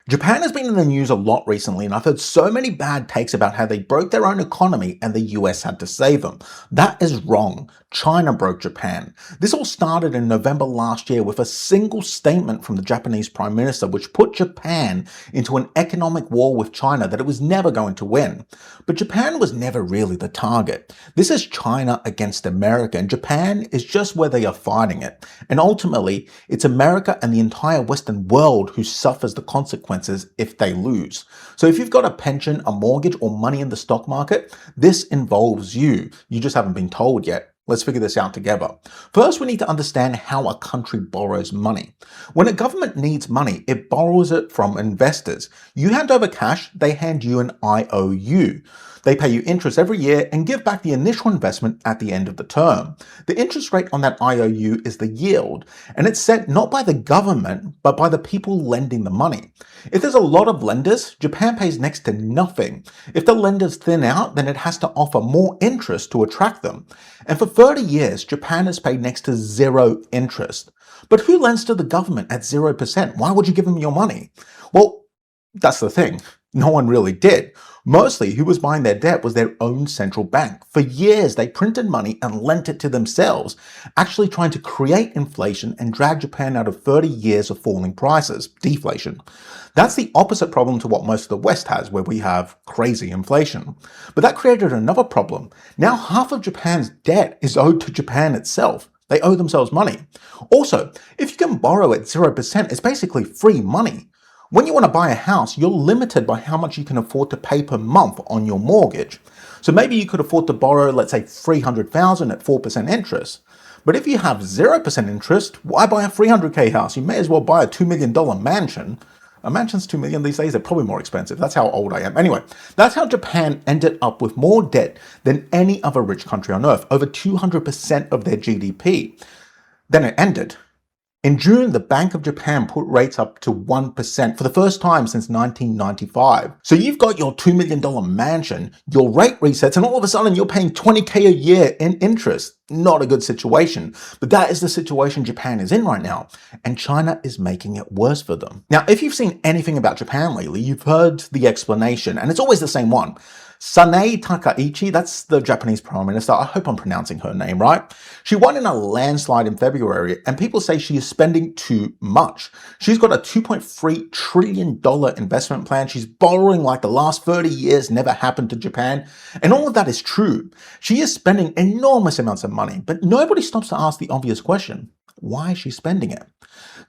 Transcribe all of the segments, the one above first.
Japan has been in the news a lot recently, and I've heard so many bad takes about how they broke their own economy and the US had to save them. That is wrong. China broke Japan. This all started in November last year with a single statement from the Japanese Prime Minister which put Japan into an economic war with China that it was never going to win. But Japan was never really the target. This is China against America, and Japan is just where they are fighting it. And ultimately, it's America and the entire Western world who suffers the consequences if they lose. So if you've got a pension, a mortgage, or money in the stock market, this involves you. You just haven't been told yet. Let's figure this out together. First, we need to understand how a country borrows money. When a government needs money, it borrows it from investors. You hand over cash, they hand you an IOU. They pay you interest every year and give back the initial investment at the end of the term. The interest rate on that IOU is the yield, and it's set not by the government, but by the people lending the money. If there's a lot of lenders, Japan pays next to nothing. If the lenders thin out, then it has to offer more interest to attract them. And for 30 years, Japan has paid next to zero interest. But who lends to the government at 0%? Why would you give them your money? Well, that's the thing. No one really did. Mostly, who was buying their debt was their own central bank. For years, they printed money and lent it to themselves, actually trying to create inflation and drag Japan out of 30 years of falling prices, deflation. That's the opposite problem to what most of the West has, where we have crazy inflation. But that created another problem. Now half of Japan's debt is owed to Japan itself. They owe themselves money. Also, if you can borrow at 0%, it's basically free money. When you want to buy a house, you're limited by how much you can afford to pay per month on your mortgage. So maybe you could afford to borrow, let's say, $300,000 at 4% interest. But if you have 0% interest, why buy a $300K house? You may as well buy a $2 million mansion. A mansion's $2 million these days, they're probably more expensive. That's how old I am. Anyway, that's how Japan ended up with more debt than any other rich country on earth, over 200% of their GDP. Then it ended. In June, the Bank of Japan put rates up to 1% for the first time since 1995. So you've got your $2 million mansion, your rate resets, and all of a sudden you're paying $20K a year in interest. Not a good situation, but that is the situation Japan is in right now, and China is making it worse for them. Now, if you've seen anything about Japan lately, you've heard the explanation, and it's always the same one. Sanae Takaichi, that's the Japanese Prime Minister. I hope I'm pronouncing her name right. She won in a landslide in February, and people say she is spending too much. She's got a $2.3 trillion investment plan. She's borrowing like the last 30 years never happened to Japan. And all of that is true. She is spending enormous amounts of money, but nobody stops to ask the obvious question. Why is she spending it?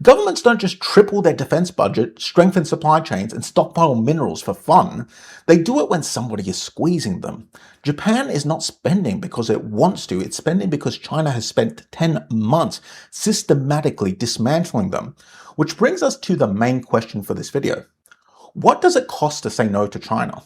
Governments don't just triple their defense budget, strengthen supply chains, and stockpile minerals for fun. They do it when somebody is squeezing them. Japan is not spending because it wants to. It's spending because China has spent 10 months systematically dismantling them. Which brings us to the main question for this video. What does it cost to say no to China?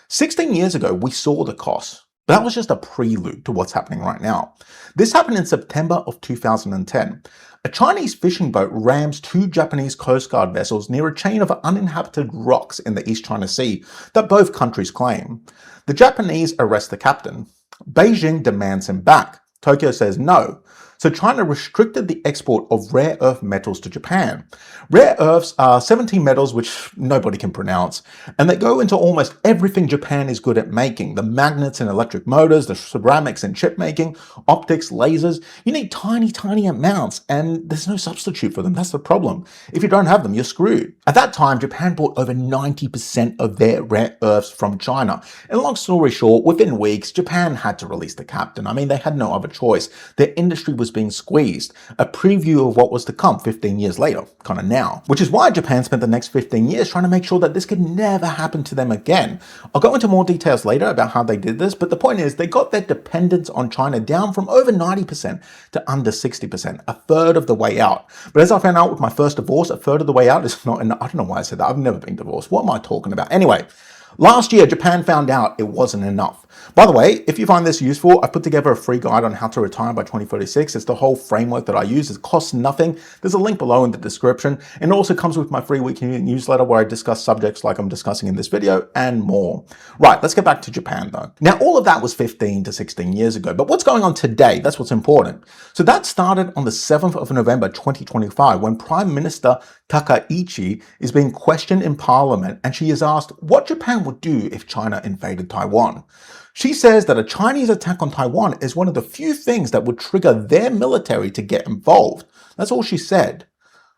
16 years ago, we saw the cost. But that was just a prelude to what's happening right now. This happened in September of 2010. A Chinese fishing boat rams two Japanese Coast Guard vessels near a chain of uninhabited rocks in the East China Sea that both countries claim. The Japanese arrest the captain. Beijing demands him back. Tokyo says no. So China restricted the export of rare earth metals to Japan. Rare earths are 17 metals which nobody can pronounce, and they go into almost everything Japan is good at making. The magnets in electric motors, the ceramics in chip making, optics, lasers. You need tiny, tiny amounts, and there's no substitute for them. That's the problem. If you don't have them, you're screwed. At that time, Japan bought over 90% of their rare earths from China. And long story short, within weeks, Japan had to release the captain. I mean, they had no other choice. Their industry was being squeezed, a preview of what was to come 15 years later, kind of now. Which is why Japan spent the next 15 years trying to make sure that this could never happen to them again. I'll go into more details later about how they did this, but the point is they got their dependence on China down from over 90% to under 60%, a third of the way out. But as I found out with my first divorce, a third of the way out is not enough. I don't know why I said that. I've never been divorced. What am I talking about? Anyway, last year, Japan found out it wasn't enough. By the way, if you find this useful, I've put together a free guide on how to retire by 2036. It's the whole framework that I use. It costs nothing. There's a link below in the description. And it also comes with my free weekly newsletter where I discuss subjects like I'm discussing in this video and more. Right, let's get back to Japan though. Now, all of that was 15 to 16 years ago, but what's going on today? That's what's important. So that started on the 7th of November 2025 when Prime Minister Takaichi is being questioned in parliament and she is asked what Japan would do if China invaded Taiwan. She says that a Chinese attack on Taiwan is one of the few things that would trigger their military to get involved. That's all she said.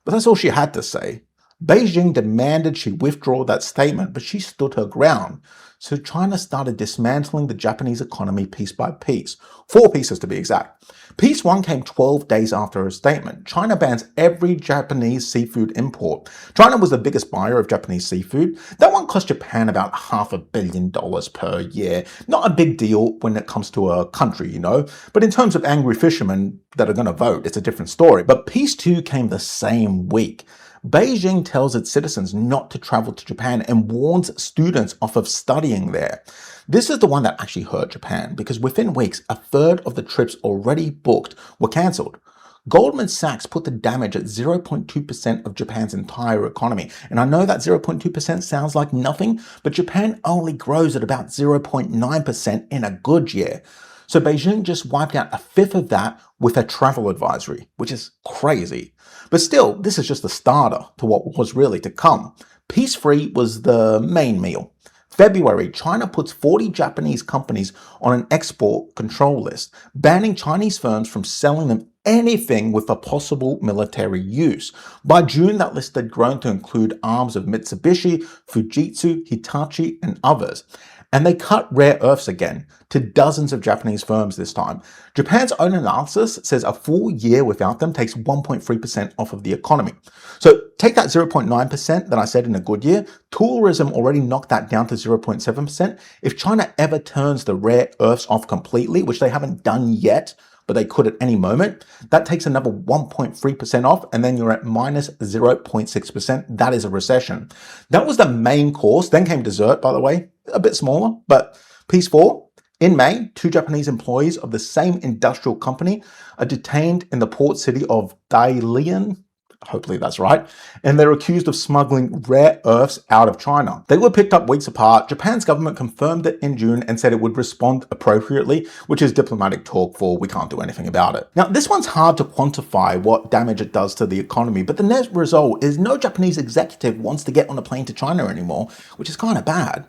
But that's all she had to say. Beijing demanded she withdraw that statement, but she stood her ground. So China started dismantling the Japanese economy piece by piece. 4 pieces to be exact. Piece 1 came 12 days after her statement. China bans every Japanese seafood import. China was the biggest buyer of Japanese seafood. That one cost Japan about $500 million per year. Not a big deal when it comes to a country, you know. But in terms of angry fishermen that are going to vote, it's a different story. But Piece 2 came the same week. Beijing tells its citizens not to travel to Japan and warns students off of studying there. This is the one that actually hurt Japan because within weeks, a third of the trips already booked were cancelled. Goldman Sachs put the damage at 0.2% of Japan's entire economy. And I know that 0.2% sounds like nothing, but Japan only grows at about 0.9% in a good year. So Beijing just wiped out a fifth of that with a travel advisory, which is crazy. But still, this is just the starter to what was really to come. Piece 3 was the main meal. February, China puts 40 Japanese companies on an export control list, banning Chinese firms from selling them anything with a possible military use. By June, that list had grown to include arms of Mitsubishi, Fujitsu, Hitachi, and others. And they cut rare earths again to dozens of Japanese firms this time. Japan's own analysis says a full year without them takes 1.3% off of the economy. So take that 0.9% that I said in a good year. Tourism already knocked that down to 0.7%. If China ever turns the rare earths off completely, which they haven't done yet, but they could at any moment, that takes another 1.3% off, and then you're at minus 0.6%. That is a recession. That was the main course. Then came dessert, by the way, a bit smaller, but Piece 4. In May, 2 Japanese employees of the same industrial company are detained in the port city of Dalian. Hopefully that's right. And they're accused of smuggling rare earths out of China. They were picked up weeks apart. Japan's government confirmed it in June and said it would respond appropriately, which is diplomatic talk for we can't do anything about it. Now, this one's hard to quantify what damage it does to the economy, but the net result is no Japanese executive wants to get on a plane to China anymore, which is kind of bad.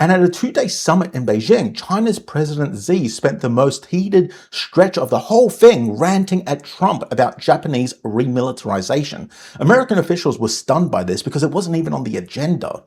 And at a 2-day summit in Beijing, China's President Xi spent the most heated stretch of the whole thing ranting at Trump about Japanese remilitarization. American officials were stunned by this because it wasn't even on the agenda.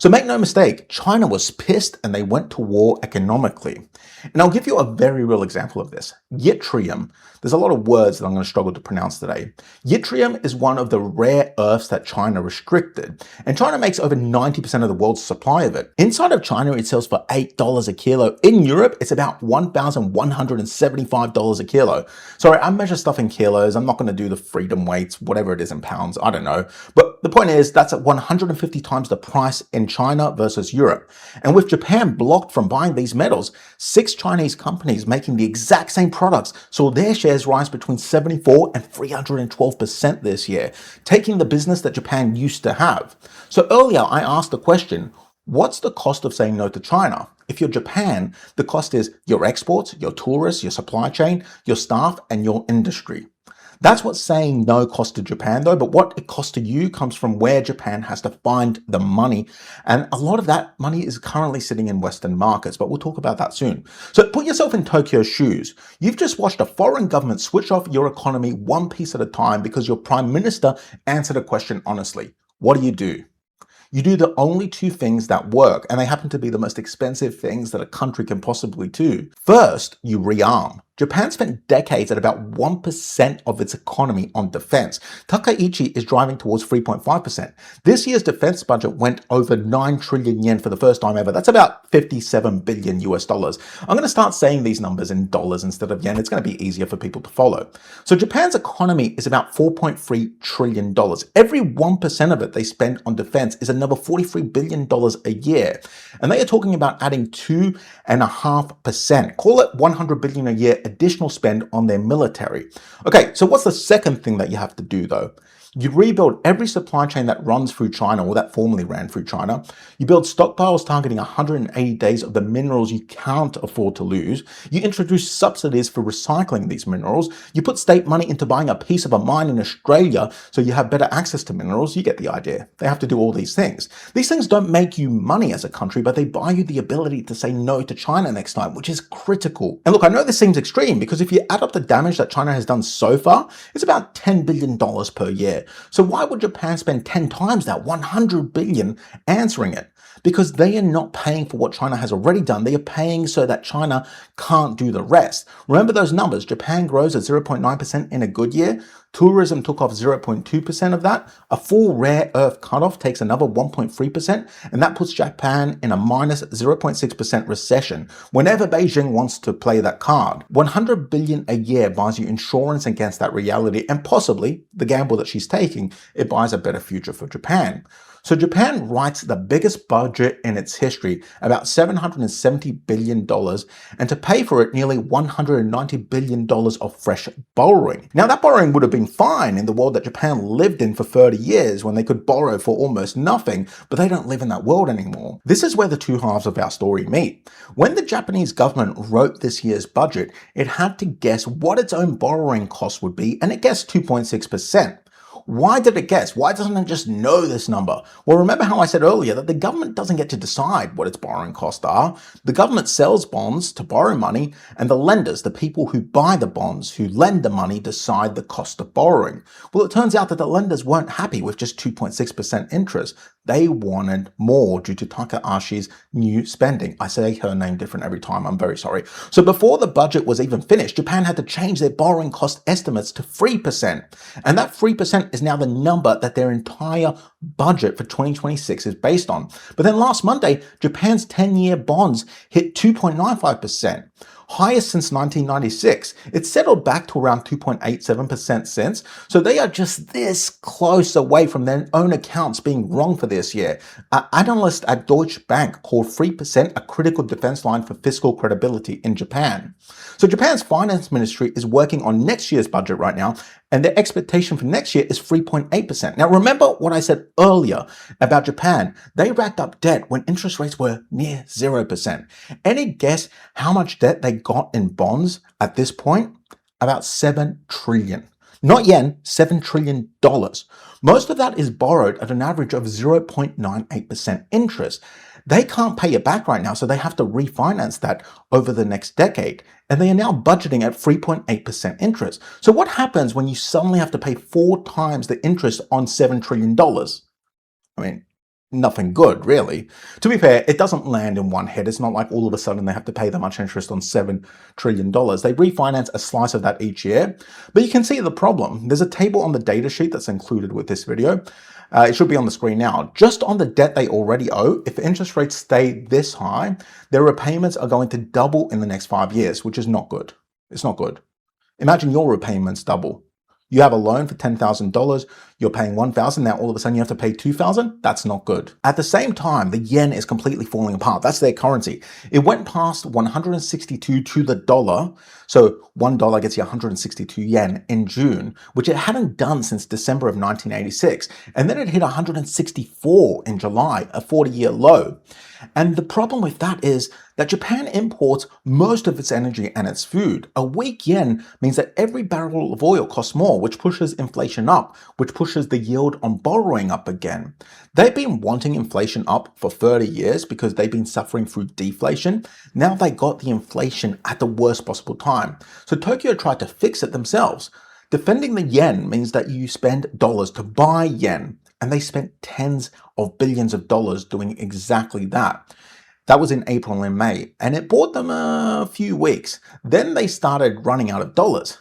So make no mistake, China was pissed and they went to war economically. And I'll give you a very real example of this. Yttrium. There's a lot of words that I'm going to struggle to pronounce today. Yttrium is one of the rare earths that China restricted. And China makes over 90% of the world's supply of it. Inside of China, it sells for $8 a kilo. In Europe, it's about $1,175 a kilo. Sorry, I measure stuff in kilos. I'm not going to do the freedom weights, whatever it is in pounds. I don't know. But the point is, that's at 150 times the price in China versus Europe. And with Japan blocked from buying these metals, 6 Chinese companies making the exact same products saw their shares rise between 74 and 312% this year, taking the business that Japan used to have. So earlier I asked the question, what's the cost of saying no to China? If you're Japan, the cost is your exports, your tourists, your supply chain, your staff, and your industry. That's what saying no costs to Japan though, but what it costs to you comes from where Japan has to find the money. And a lot of that money is currently sitting in Western markets, but we'll talk about that soon. So put yourself in Tokyo's shoes. You've just watched a foreign government switch off your economy one piece at a time because your prime minister answered a question honestly. What do? You do the only 2 things that work, and they happen to be the most expensive things that a country can possibly do. First, you rearm. Japan spent decades at about 1% of its economy on defense. Takaichi is driving towards 3.5%. This year's defense budget went over 9 trillion yen for the first time ever. That's about 57 billion US dollars. I'm going to start saying these numbers in dollars instead of yen. It's going to be easier for people to follow. So Japan's economy is about $4.3 trillion. Every 1% of it they spend on defense is another $43 billion a year. And they are talking about adding 2.5%. Call it 100 billion a year additional spend on their military. Okay, so what's the second thing that you have to do though? You rebuild every supply chain that runs through China or that formerly ran through China. You build stockpiles targeting 180 days of the minerals you can't afford to lose. You introduce subsidies for recycling these minerals. You put state money into buying a piece of a mine in Australia so you have better access to minerals. You get the idea. They have to do all these things. These things don't make you money as a country, but they buy you the ability to say no to China next time, which is critical. And look, I know this seems extreme because if you add up the damage that China has done so far, it's about $10 billion per year. So why would Japan spend 10 times that, 100 billion, answering it? Because they are not paying for what China has already done. They are paying so that China can't do the rest. Remember those numbers. Japan grows at 0.9% in a good year. Tourism took off 0.2% of that. A full rare earth cutoff takes another 1.3%, and that puts Japan in a minus 0.6% recession whenever Beijing wants to play that card. 100 billion a year buys you insurance against that reality, and possibly the gamble that she's taking, it buys a better future for Japan. So Japan writes the biggest budget in its history, about $770 billion, and to pay for it, nearly $190 billion of fresh borrowing. Now that borrowing would have been fine in the world that Japan lived in for 30 years when they could borrow for almost nothing, but they don't live in that world anymore. This is where the two halves of our story meet. When the Japanese government wrote this year's budget, it had to guess what its own borrowing costs would be, and it guessed 2.6%. Why did it guess? Why doesn't it just know this number? Well, remember how I said earlier that the government doesn't get to decide what its borrowing costs are. The government sells bonds to borrow money, and the lenders, the people who buy the bonds, who lend the money, decide the cost of borrowing. Well, it turns out that the lenders weren't happy with just 2.6% interest. They wanted more due to Takahashi's new spending. I say her name different every time, I'm very sorry. So before the budget was even finished, Japan had to change their borrowing cost estimates to 3%. And that 3% is now the number that their entire budget for 2026 is based on. But then last Monday, Japan's 10-year bonds hit 2.95%. Highest since 1996. It's settled back to around 2.87% since, so they are just this close away from their own accounts being wrong for this year. Analysts at Deutsche Bank call 3% a critical defense line for fiscal credibility in Japan. So Japan's finance ministry is working on next year's budget right now, and their expectation for next year is 3.8%. Now remember what I said earlier about Japan. They racked up debt when interest rates were near 0%. Any guess how much debt they got in bonds at this point? About 7 trillion. Not yen, $7 trillion. Most of that is borrowed at an average of 0.98% interest. They can't pay it back right now, so they have to refinance that over the next decade. And they are now budgeting at 3.8% interest. So what happens when you suddenly have to pay 4 times the interest on $7 trillion? I mean, nothing good, really. To be fair, it doesn't land in one hit. It's not like all of a sudden they have to pay that much interest on $7 trillion. They refinance a slice of that each year. But you can see the problem. There's a table on the data sheet that's included with this video. It should be on the screen now. Just on the debt they already owe, if interest rates stay this high, their repayments are going to double in the next 5 years, which is not good. It's not good. Imagine your repayments double. You have a loan for $10,000, you're paying $1,000, now all of a sudden you have to pay $2,000? That's not good. At the same time, the yen is completely falling apart. That's their currency. It went past 162 to the dollar, so $1 gets you 162 yen in June, which it hadn't done since December of 1986. And then it hit 164 in July, a 40-year low. And the problem with that is that Japan imports most of its energy and its food. A weak yen means that every barrel of oil costs more, which pushes inflation up, which pushes the yield on borrowing up again. They've been wanting inflation up for 30 years because they've been suffering through deflation. Now they got the inflation at the worst possible time. So Tokyo tried to fix it themselves. Defending the yen means that you spend dollars to buy yen, and they spent tens of billions of dollars doing exactly that. That was in April and May, and it bought them a few weeks. Then they started running out of dollars.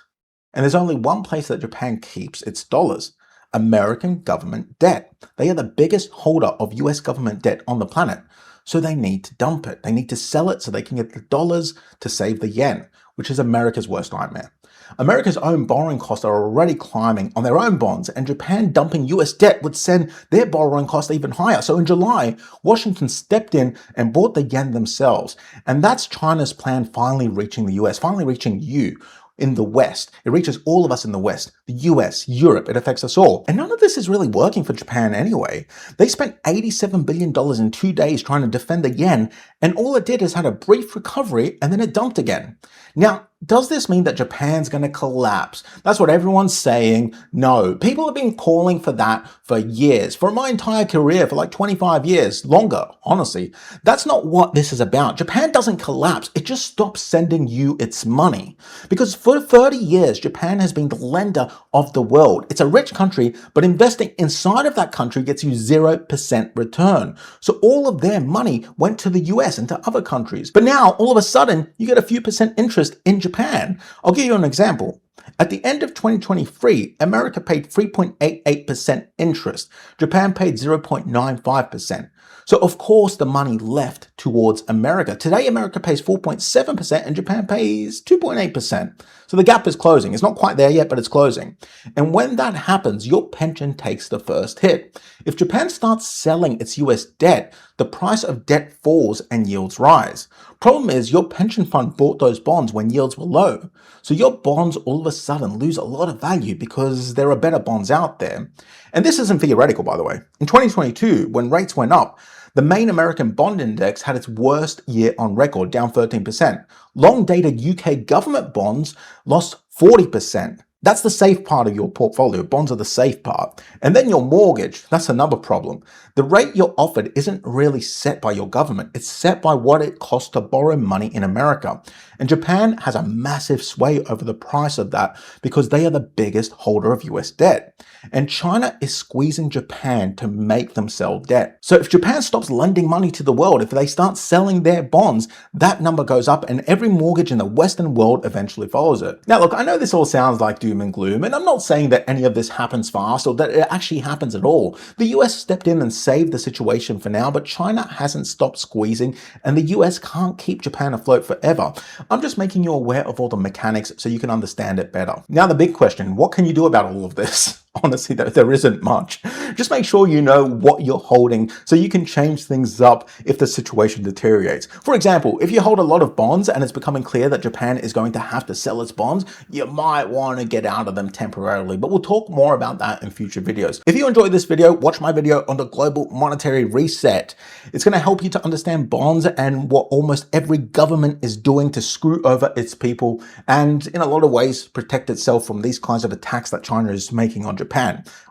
And there's only one place that Japan keeps its dollars: American government debt. They are the biggest holder of US government debt on the planet. So they need to dump it. They need to sell it so they can get the dollars to save the yen, which is America's worst nightmare. America's own borrowing costs are already climbing on their own bonds, and Japan dumping US debt would send their borrowing costs even higher. So in July, Washington stepped in and bought the yen themselves. And that's China's plan finally reaching the US, finally reaching you. in the West. It reaches all of us in the West, the US, Europe, it affects us all. And none of this is really working for Japan anyway. They spent $87 billion in 2 days trying to defend the yen, and all it did is had a brief recovery and then it dumped again. Now, does this mean that Japan's going to collapse? That's what everyone's saying. No. People have been calling for that for years, for my entire career, for like 25 years, longer, honestly. That's not what this is about. Japan doesn't collapse. It just stops sending you its money. Because for 30 years, Japan has been the lender of the world. It's a rich country, but investing inside of that country gets you 0% return. So all of their money went to the US and to other countries. But now, all of a sudden, you get a few percent interest in Japan. I'll give you an example. At the end of 2023, America paid 3.88% interest. Japan paid 0.95%. So of course the money left towards America. Today America pays 4.7% and Japan pays 2.8%. So the gap is closing. It's not quite there yet, but it's closing. And when that happens, your pension takes the first hit. If Japan starts selling its US debt, the price of debt falls and yields rise. Problem is, your pension fund bought those bonds when yields were low. So your bonds all of a sudden lose a lot of value because there are better bonds out there. And this isn't theoretical, by the way. In 2022, when rates went up, the main American bond index had its worst year on record, down 13%. Long-dated UK government bonds lost 40%. That's the safe part of your portfolio. Bonds are the safe part. And then your mortgage, that's another problem. The rate you're offered isn't really set by your government. It's set by what it costs to borrow money in America. And Japan has a massive sway over the price of that because they are the biggest holder of US debt. And China is squeezing Japan to make them sell debt. So if Japan stops lending money to the world, if they start selling their bonds, that number goes up and every mortgage in the Western world eventually follows it. Now look, I know this all sounds like doom and gloom, and I'm not saying that any of this happens fast or that it actually happens at all. The US stepped in and saved the situation for now, but China hasn't stopped squeezing and the US can't keep Japan afloat forever. I'm just making you aware of all the mechanics so you can understand it better. Now the big question, what can you do about all of this? Honestly, there isn't much. Just make sure you know what you're holding so you can change things up if the situation deteriorates. For example, if you hold a lot of bonds and it's becoming clear that Japan is going to have to sell its bonds, you might want to get out of them temporarily, but we'll talk more about that in future videos. If you enjoyed this video, watch my video on the global monetary reset. It's going to help you to understand bonds and what almost every government is doing to screw over its people and in a lot of ways protect itself from these kinds of attacks that China is making on Japan.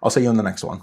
I'll see you in the next one.